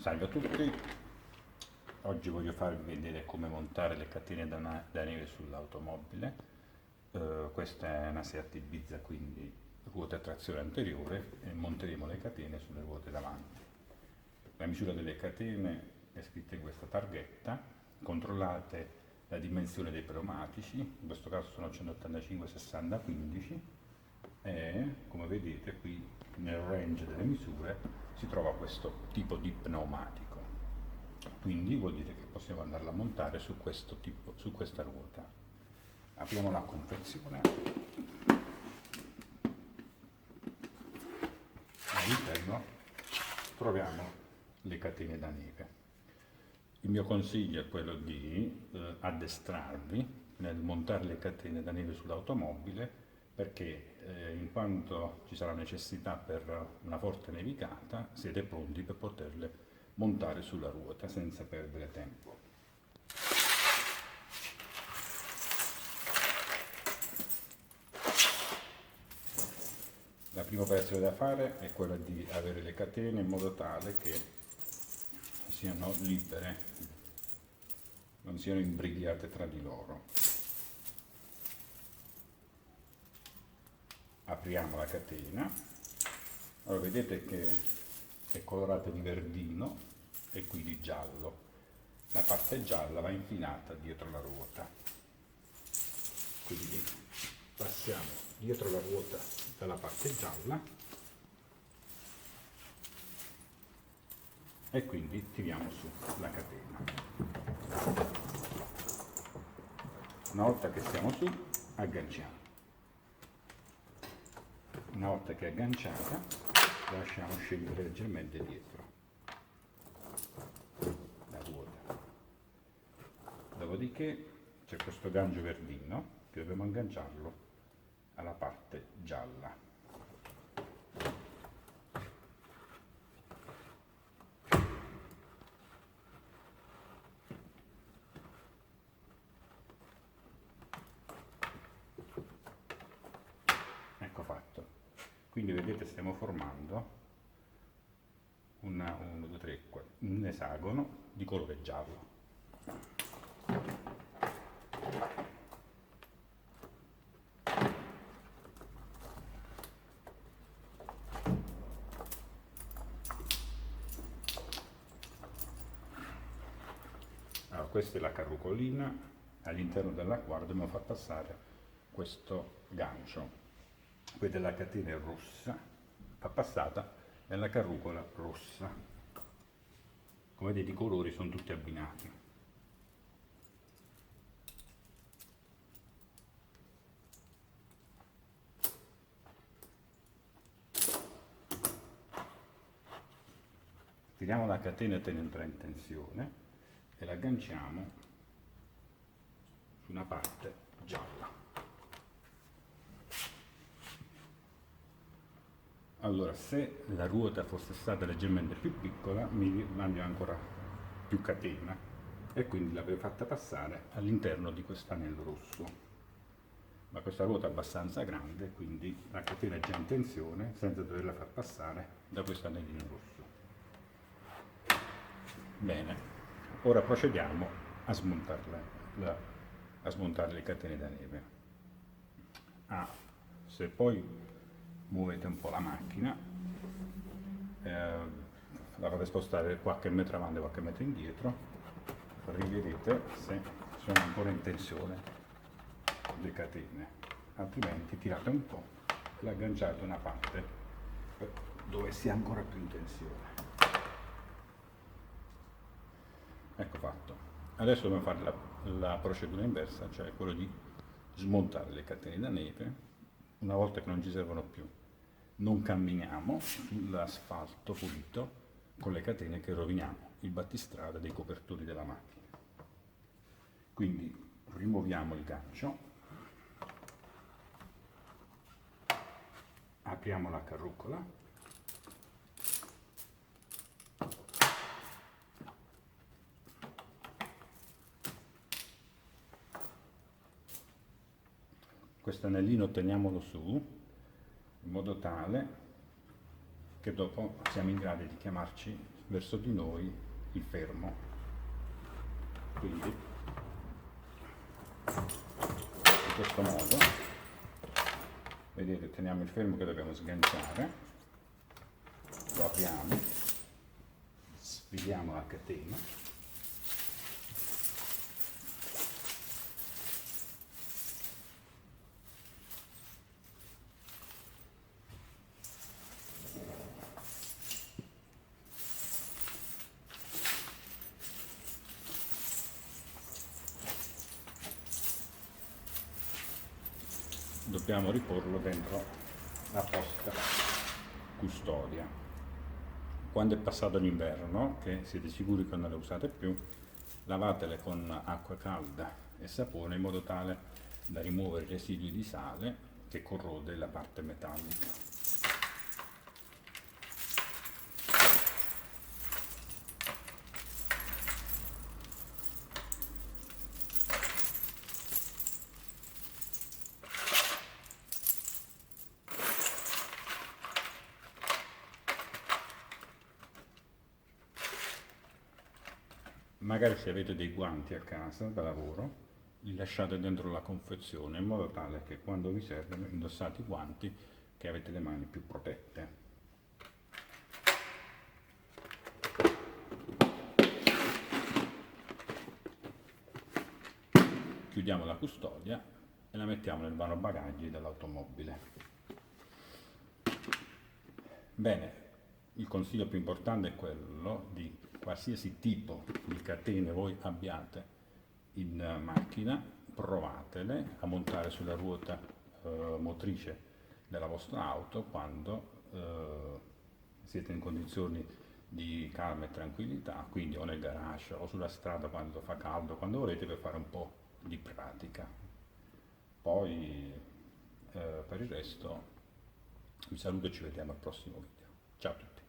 Salve a tutti, oggi voglio farvi vedere come montare le catene da neve sull'automobile. Questa è una Seat Ibiza, quindi ruote a trazione anteriore, e monteremo le catene sulle ruote davanti. La misura delle catene è scritta in questa targhetta, controllate la dimensione dei pneumatici, in questo caso sono 185-60-15 e come vedete qui nel range delle misure si trova questo tipo di pneumatico, quindi vuol dire che possiamo andarla a montare su questa ruota. Apriamo la confezione, all'interno troviamo le catene da neve. Il mio consiglio è quello di addestrarvi nel montare le catene da neve sull'automobile, perché in quanto ci sarà necessità per una forte nevicata, siete pronti per poterle montare sulla ruota senza perdere tempo. La prima operazione da fare è quella di avere le catene in modo tale che siano libere, non siano imbrigliate tra di loro. Apriamo la catena, allora vedete che è colorata di verdino e qui di giallo. La parte gialla va infilata dietro la ruota, quindi passiamo dietro la ruota dalla parte gialla e quindi tiriamo su la catena. Una volta che siamo su, agganciamo. Una volta che è agganciata, la lasciamo scendere leggermente dietro la ruota. Dopodiché c'è questo gancio verdino che dobbiamo agganciarlo alla parte gialla. Ecco fatto. Quindi vedete stiamo formando un esagono di colore giallo. Allora, questa è la carrucolina all'interno della quale dobbiamo far passare questo gancio. Vedete la catena è rossa, va passata nella carrucola rossa. Come vedete i colori sono tutti abbinati. Tiriamo la catena tenendola in tensione e la agganciamo su una parte gialla. Allora, se la ruota fosse stata leggermente più piccola, mi mangia ancora più catena e quindi l'avrei fatta passare all'interno di quest'anello rosso. Ma questa ruota è abbastanza grande, quindi la catena è già in tensione senza doverla far passare da questo anellino rosso. Bene, ora procediamo a a smontare le catene da neve. Se poi muovete un po' la macchina, la fate spostare qualche metro avanti e qualche metro indietro, rivedete se sono ancora in tensione le catene, altrimenti tirate un po' e agganciate una parte dove sia ancora più in tensione. Ecco fatto. Adesso dobbiamo fare la procedura inversa, cioè quello di smontare le catene da neve. Una volta che non ci servono più, non camminiamo sull'asfalto pulito con le catene che roviniamo il battistrada dei copertori della macchina. Quindi rimuoviamo il gancio, apriamo la carrucola, questo anellino teniamolo su in modo tale che dopo siamo in grado di verso di noi il fermo. Quindi in questo modo, vedete, teniamo il fermo che dobbiamo sganciare, lo apriamo, sfiliamo la catena. Dobbiamo riporlo dentro la apposita custodia. Quando è passato l'inverno, che siete sicuri che non le usate più, lavatele con acqua calda e sapone in modo tale da rimuovere i residui di sale che corrode la parte metallica. Magari se avete dei guanti a casa da lavoro, li lasciate dentro la confezione in modo tale che quando vi servono indossate i guanti che avete le mani più protette. Chiudiamo la custodia e la mettiamo nel vano bagagli dell'automobile. Bene, il consiglio più importante è quello di qualsiasi tipo di catene voi abbiate in macchina, provatele a montare sulla ruota motrice della vostra auto quando siete in condizioni di calma e tranquillità, quindi o nel garage o sulla strada quando fa caldo, quando volete, per fare un po' di pratica. Poi per il resto vi saluto e ci vediamo al prossimo video. Ciao a tutti.